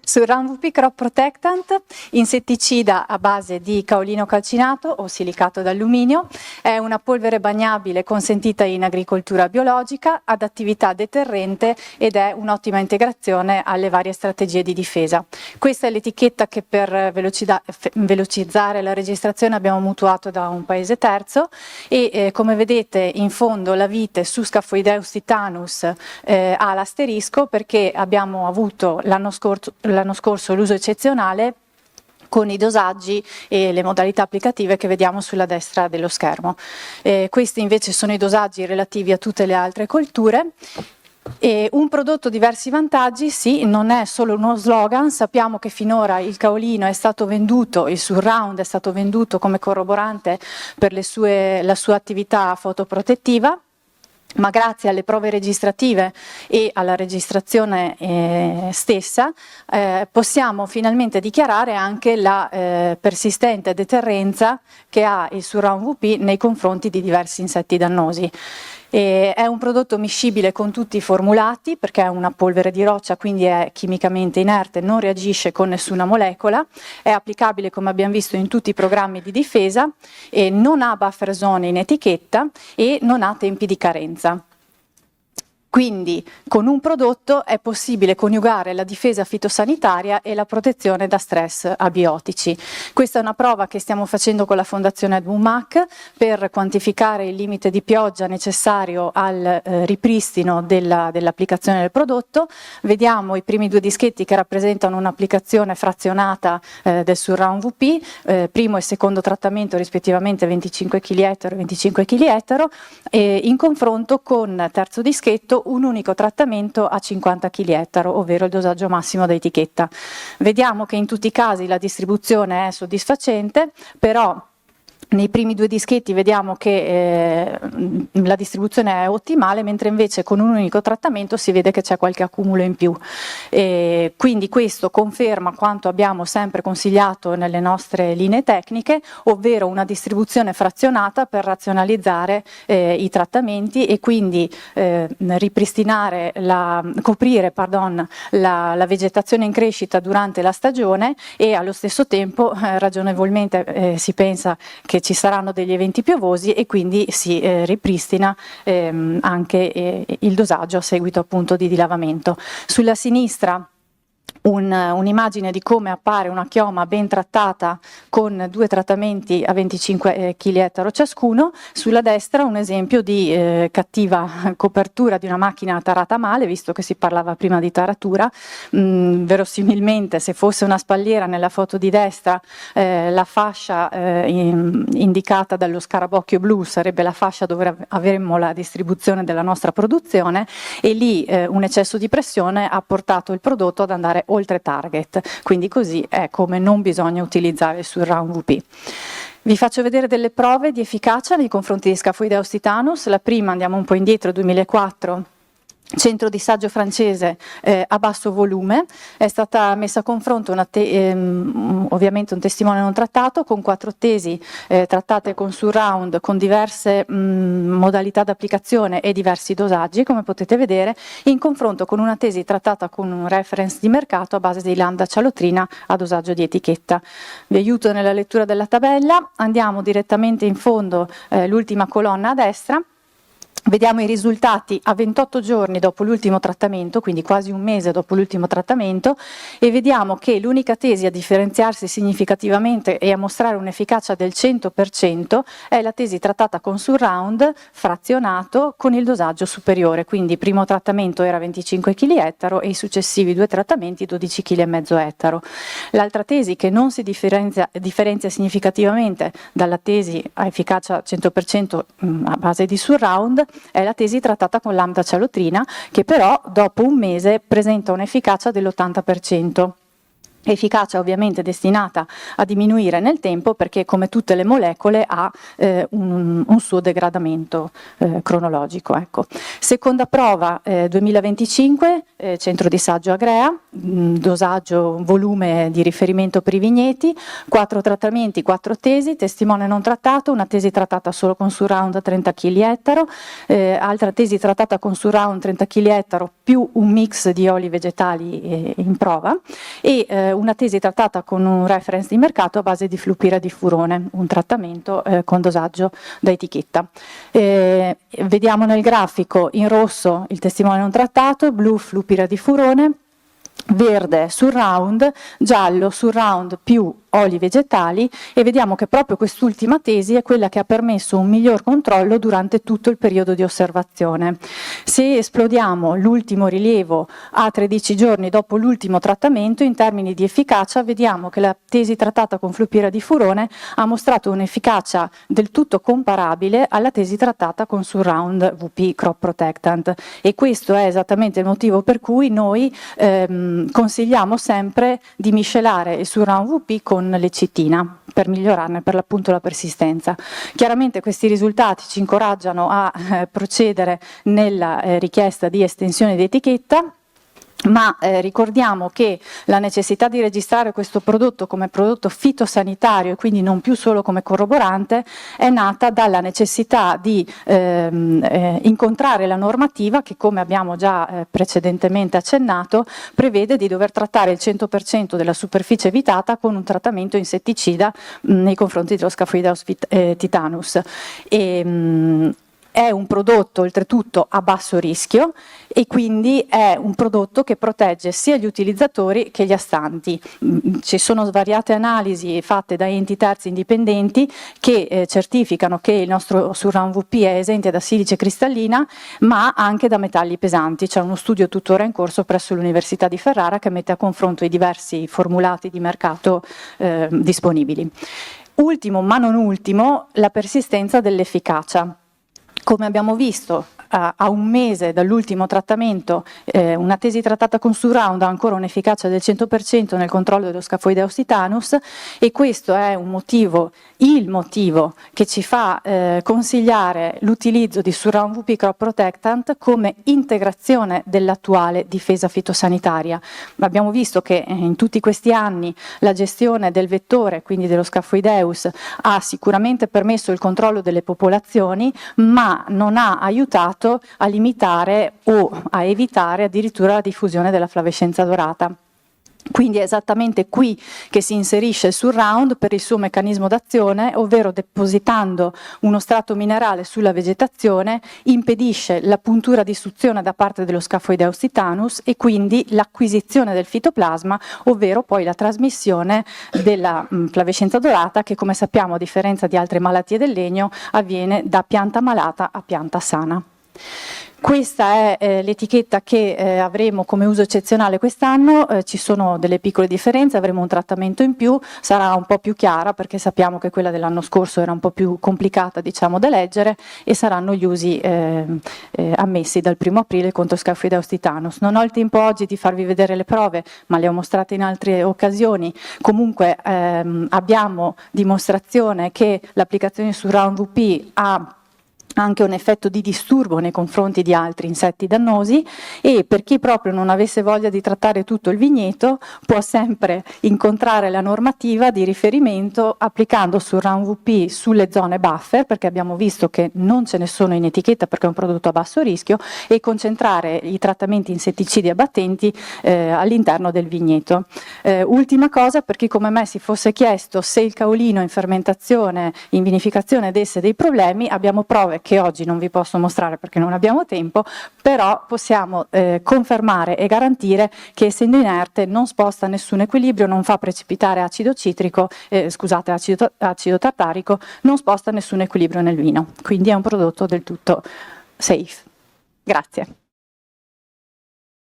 Sul Round-VP Crop Protectant, insetticida a base di caolino calcinato o silicato d'alluminio, è una polvere bagnabile consentita in agricoltura biologica, ad attività deterrente ed è un'ottima integrazione alle varie strategie di difesa. Questa è l'etichetta che per velocizzare la registrazione abbiamo mutuato da un paese terzo e come vedete in fondo la vite su Scaphoideus titanus ha l'asterisco perché abbiamo avuto l'anno scorso l'uso eccezionale con i dosaggi e le modalità applicative che vediamo sulla destra dello schermo. Questi invece sono i dosaggi relativi a tutte le altre colture. E un prodotto diversi vantaggi, sì, non è solo uno slogan, sappiamo che finora il caolino è stato venduto, il surround è stato venduto come corroborante per la sua attività fotoprotettiva, ma grazie alle prove registrative e alla registrazione stessa possiamo finalmente dichiarare anche la persistente deterrenza che ha il Surround-VP nei confronti di diversi insetti dannosi. È un prodotto miscibile con tutti i formulati perché è una polvere di roccia, quindi è chimicamente inerte, non reagisce con nessuna molecola, è applicabile come abbiamo visto in tutti i programmi di difesa, e non ha buffer zone in etichetta e non ha tempi di carenza. Quindi con un prodotto è possibile coniugare la difesa fitosanitaria e la protezione da stress abiotici. Questa è una prova che stiamo facendo con la Fondazione Edmund Mack per quantificare il limite di pioggia necessario al ripristino dell'applicazione del prodotto. Vediamo i primi due dischetti che rappresentano un'applicazione frazionata del Surround-VP, primo e secondo trattamento rispettivamente 25 kg ettaro e 25 kg ettaro, in confronto con terzo dischetto un unico trattamento a 50 kg ettaro, ovvero il dosaggio massimo da etichetta. Vediamo che in tutti i casi la distribuzione è soddisfacente, però nei primi due dischetti vediamo che la distribuzione è ottimale, mentre invece con un unico trattamento si vede che c'è qualche accumulo in più. Quindi questo conferma quanto abbiamo sempre consigliato nelle nostre linee tecniche, ovvero una distribuzione frazionata per razionalizzare i trattamenti e quindi coprire la vegetazione in crescita durante la stagione e allo stesso tempo ragionevolmente si pensa che ci saranno degli eventi piovosi e quindi si ripristina anche il dosaggio a seguito appunto di dilavamento. Sulla sinistra un'immagine di come appare una chioma ben trattata con due trattamenti a 25 kg ettaro ciascuno, sulla destra un esempio di cattiva copertura di una macchina tarata male, visto che si parlava prima di taratura. Verosimilmente se fosse una spalliera nella foto di destra la fascia indicata dallo scarabocchio blu sarebbe la fascia dove avremmo la distribuzione della nostra produzione e lì un eccesso di pressione ha portato il prodotto ad andare oltre target, quindi così è come non bisogna utilizzare il Surround-VP. Vi faccio vedere delle prove di efficacia nei confronti di Scaphoideus titanus. La prima, andiamo un po' indietro, 2004, centro di saggio francese a basso volume, è stata messa a confronto ovviamente un testimone non trattato con 4 tesi trattate con Surround con diverse modalità d'applicazione e diversi dosaggi, come potete vedere, in confronto con una tesi trattata con un reference di mercato a base di lambda cialotrina a dosaggio di etichetta. Vi aiuto nella lettura della tabella, andiamo direttamente in fondo, l'ultima colonna a destra. Vediamo i risultati a 28 giorni dopo l'ultimo trattamento, quindi quasi un mese dopo l'ultimo trattamento, e vediamo che l'unica tesi a differenziarsi significativamente e a mostrare un'efficacia del 100% è la tesi trattata con Surround frazionato con il dosaggio superiore, quindi il primo trattamento era 25 kg ettaro e i successivi 2 trattamenti 12 kg e mezzo ettaro. L'altra tesi che non si differenzia significativamente dalla tesi a efficacia 100% a base di Surround è la tesi trattata con lambda cialotrina, che però dopo un mese presenta un'efficacia dell'80%. Efficacia ovviamente destinata a diminuire nel tempo perché come tutte le molecole ha un suo degradamento cronologico. Ecco. Seconda prova 2025, centro di saggio Agrea, dosaggio, volume di riferimento per i vigneti, 4 trattamenti, 4 tesi, testimone non trattato, una tesi trattata solo con surround a 30 kg ettaro, altra tesi trattata con surround 30 kg ettaro più un mix di oli vegetali in prova, e una tesi trattata con un reference di mercato a base di flupiradifurone, un trattamento con dosaggio da etichetta. Vediamo nel grafico in rosso il testimone non trattato, blu flupiradifurone, verde surround, giallo surround più oli vegetali, e vediamo che proprio quest'ultima tesi è quella che ha permesso un miglior controllo durante tutto il periodo di osservazione. Se esplodiamo l'ultimo rilievo a 13 giorni dopo l'ultimo trattamento, in termini di efficacia vediamo che la tesi trattata con flupiradifurone ha mostrato un'efficacia del tutto comparabile alla tesi trattata con surround VP Crop Protectant, e questo è esattamente il motivo per cui noi consigliamo sempre di miscelare il surround VP con l'ecitina per migliorarne per l'appunto la persistenza. Chiaramente questi risultati ci incoraggiano a procedere nella richiesta di estensione di etichetta, ma ricordiamo che la necessità di registrare questo prodotto come prodotto fitosanitario e quindi non più solo come corroborante è nata dalla necessità di incontrare la normativa che, come abbiamo già precedentemente accennato, prevede di dover trattare il 100% della superficie evitata con un trattamento insetticida nei confronti dello Scaphoideus titanus. È un prodotto oltretutto a basso rischio e quindi è un prodotto che protegge sia gli utilizzatori che gli astanti. Ci sono svariate analisi fatte da enti terzi indipendenti che certificano che il nostro surround VP è esente da silice cristallina, ma anche da metalli pesanti. C'è uno studio tuttora in corso presso l'Università di Ferrara che mette a confronto i diversi formulati di mercato disponibili. Ultimo, ma non ultimo, la persistenza dell'efficacia. Come abbiamo visto, a un mese dall'ultimo trattamento, una tesi trattata con surround ha ancora un'efficacia del 100% nel controllo dello Scaphoideus titanus, e questo è un motivo, il motivo che ci fa consigliare l'utilizzo di surround VP Crop Protectant come integrazione dell'attuale difesa fitosanitaria. Abbiamo visto che in tutti questi anni la gestione del vettore, quindi dello Scaphoideus, ha sicuramente permesso il controllo delle popolazioni, ma non ha aiutato a limitare o a evitare addirittura la diffusione della flavescenza dorata. Quindi è esattamente qui che si inserisce il surround per il suo meccanismo d'azione, ovvero depositando uno strato minerale sulla vegetazione impedisce la puntura di suzione da parte dello Scaphoideus titanus e quindi l'acquisizione del fitoplasma, ovvero poi la trasmissione della flavescenza dorata che, come sappiamo, a differenza di altre malattie del legno, avviene da pianta malata a pianta sana. Questa è l'etichetta che avremo come uso eccezionale quest'anno, ci sono delle piccole differenze, avremo un trattamento in più, sarà un po' più chiara perché sappiamo che quella dell'anno scorso era un po' più complicata, diciamo, da leggere, e saranno gli usi ammessi dal 1° aprile contro Scaphoideus titanus. Non ho il tempo oggi di farvi vedere le prove, ma le ho mostrate in altre occasioni. Comunque abbiamo dimostrazione che l'applicazione su Surround VP ha anche un effetto di disturbo nei confronti di altri insetti dannosi, e per chi proprio non avesse voglia di trattare tutto il vigneto può sempre incontrare la normativa di riferimento applicando Surround VP sulle zone buffer, perché abbiamo visto che non ce ne sono in etichetta perché è un prodotto a basso rischio, e concentrare i trattamenti insetticidi abbattenti all'interno del vigneto. Ultima cosa, per chi come me si fosse chiesto se il caolino in fermentazione, in vinificazione desse dei problemi, abbiamo prove che oggi non vi posso mostrare perché non abbiamo tempo, però possiamo confermare e garantire che, essendo inerte, non sposta nessun equilibrio, non fa precipitare acido citrico, acido tartarico, non sposta nessun equilibrio nel vino, quindi è un prodotto del tutto safe. Grazie.